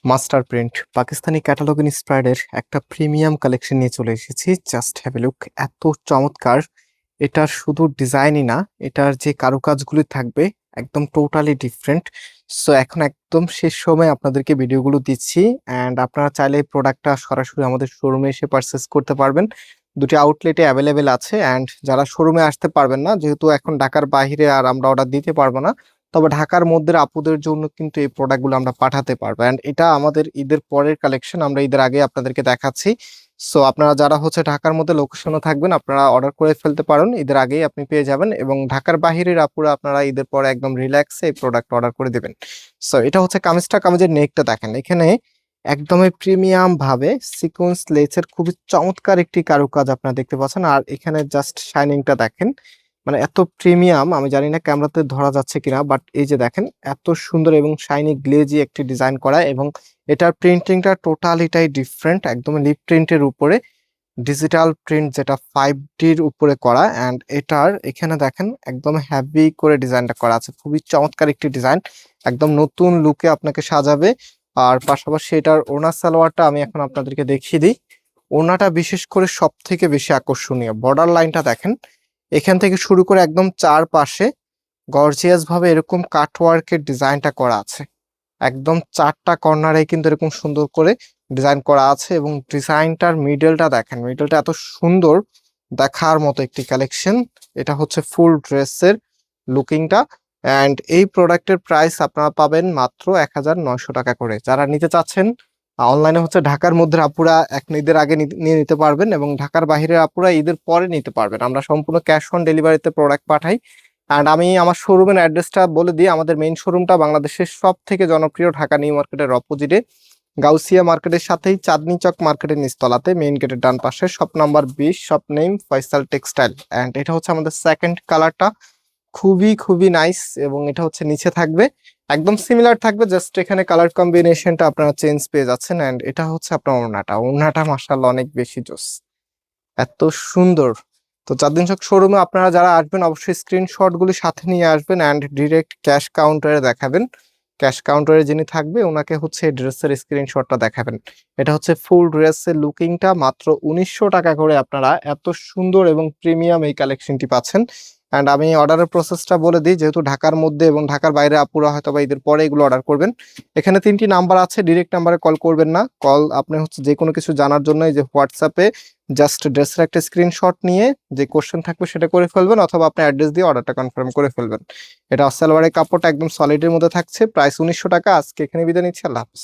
Master print Pakistani catalogue ইন্সপায়ার্ডের একটা premium collection নিয়ে চলে এসেছি। জাস্ট হ্যাভ এ লুক, এত চমৎকার! এটার শুধু ডিজাইনই না, এটার যে কারুকাজগুলি থাকবে একদম টোটালি ডিফারেন্ট। সো এখন একদম শেষ সময় আপনাদেরকে ভিডিওগুলো দিচ্ছি, অ্যান্ড আপনারা চাইলে এই প্রোডাক্টটা সরাসরি আমাদের শোরুমে এসে পারচেস করতে পারবেন। দুটি আউটলেটে অ্যাভেলেবেল আছে, অ্যান্ড যারা শোরুমে আসতে পারবেন না, যেহেতু এখন ঢাকার বাইরে আর আমরা অর্ডার দিতে পারবো না, তবে ঢাকার মধ্যে আপুদের জন্য কিন্তু এই প্রোডাক্টগুলো আমরা পাঠাতে পারবো। এন্ড এটা আমাদের ঈদের পরের কালেকশন, আমরা ঈদের আগে আপনাদেরকে দেখাচ্ছি। সো আপনারা যারা হচ্ছে ঢাকার মধ্যে লোকেশনে থাকবেন, আপনারা অর্ডার করে ফেলতে পারেন, ঈদের আগেই আপনি পেয়ে যাবেন। এবং ঢাকার বাহিরের আপুরা আপনারা ঈদের পরে একদম রিল্যাক্সে এই প্রোডাক্ট অর্ডার করে দিবেন। সো এটা হচ্ছে কামিজটা, কামিজের নেকটা দেখেন, এখানে একদমই প্রিমিয়াম ভাবে সিকোয়েন্স লেসের খুবই চমৎকার একটি কারুকাজ আপনারা দেখতে পাচ্ছেন। আর এখানে জাস্ট শাইনিংটা দেখেন, মানে এত প্রিমিয়াম, আমি জানি না ক্যামেরাতে ধরা যাচ্ছে কিনা, বাট এই যে দেখেন এত সুন্দর এবং শাইনি গ্লেজি একটি ডিজাইন করা। এবং এটার প্রিন্টিংটা টোটালিটাই ডিফারেন্ট, একদম লিপ প্রিন্টের উপরে ডিজিটাল প্রিন্ট, যেটা 5Dর উপরে করা। অ্যান্ড এটার এখানে দেখেন একদম হেভি করে ডিজাইনটা করা আছে, খুবই চমৎকার একটি ডিজাইন, একদম নতুন লুকে আপনাকে সাজাবে। আর পাশাপাশি এটার ওড়না সালোয়ারটা আমি এখন আপনাদেরকে দেখিয়ে দিই। ওড়নাটা বিশেষ করে সব থেকে বেশি আকর্ষণীয়, বর্ডার লাইনটা দেখেন, এখান থেকে শুরু করে একদম চারপাশে গর্জিয়াস ভাবে এরকম কাটওয়ার্কের ডিজাইনটা করা আছে। একদম চারটা কর্নারে কিন্তু এরকম সুন্দর করে ডিজাইন করা আছে। এবং ডিজাইনটার মিডলটা দেখেন, মিডলটা এত সুন্দর, দেখার মতো একটি কালেকশন। এটা হচ্ছে ফুল ড্রেসের লুকিংটা। অ্যান্ড এই প্রোডাক্টের প্রাইস আপনারা পাবেন মাত্র 1900 টাকা করে। যারা নিতে চাচ্ছেন অনলাইনে হচ্ছে ঢাকার মধ্যে আপুরা এক ঈদের আগে নিয়ে নিতে পারবেন, এবং ঢাকার বাইরের আপুরা ঈদের পরে নিতে পারবেন। আমরা সম্পূর্ণ ক্যাশ অন ডেলিভারিতে প্রোডাক্ট পাঠাই। অ্যান্ড আমি আমার শোরুমের অ্যাড্রেসটা বলে দিই। আমাদের মেইন শোরুমটা বাংলাদেশের সব থেকে জনপ্রিয় ঢাকা নিউ মার্কেটের অপোজিটে গাউসিয়া মার্কেটের সাথেই চাঁদনি চক মার্কেটের নিচতলাতে, মেইন গেটের ডান পাশে, shop number 20, shop name Faisal textile. And এটা হচ্ছে আমাদের সেকেন্ড কালারটা, খুবই খুবই নাইস। এবং এটা হচ্ছে নিচে থাকবে একদম সিমিলার থাকবে, জাস্ট এখানে কালার কম্বিনেশনটা আপনারা চেঞ্জ পেয়ে যাচ্ছেন। অ্যান্ড এটা হচ্ছে আপনার ওড়নাটা, ওড়নাটা মাশাআল্লাহ অনেক বেশি জোস, এত সুন্দর। তো চাঁদনি চক শোরুমে আপনারা যারা আসবেন অবশ্যই স্ক্রিনশট গুলি সাথে নিয়ে আসবেন, অ্যান্ড ডিরেক্ট ক্যাশ কাউন্টারে দেখাবেন। ক্যাশ কাউন্টারে যিনি থাকবে ওনাকে হচ্ছে ড্রেসের স্ক্রিনশটটা দেখাবেন। এটা হচ্ছে ফুল ড্রেসের লুকিংটা, মাত্র 1900 টাকা করে আপনারা এত সুন্দর এবং প্রিমিয়াম এই কালেকশনটি পাচ্ছেন। অ্যান্ড আমি অর্ডারের প্রসেসটা বলে দিই, যেহেতু ঢাকার মধ্যে এবং ঢাকার বাইরে আপুরা হয়তো বা ঈদের পরে এগুলো অর্ডার করবেন। এখানে 3টি নাম্বার আছে, ডিরেক্ট নাম্বারে কল করবেন না। কল আপনি হচ্ছে যে কোনো কিছু জানার জন্য এই যে হোয়াটসঅ্যাপে জাস্ট ড্রেসের একটা স্ক্রিনশট নিয়ে যে কোশ্চেন থাকবে সেটা করে ফেলবেন, অথবা আপনি অ্যাড্রেস দিয়ে অর্ডারটা কনফার্ম করে ফেলবেন। এটা সালোয়ারের কাপড়টা একদম সলিডের মধ্যে থাকছে, প্রাইস 1900 টাকা। আজকে এখানে বিদায় নিচ্ছি, আল্লাহ হাফেজ।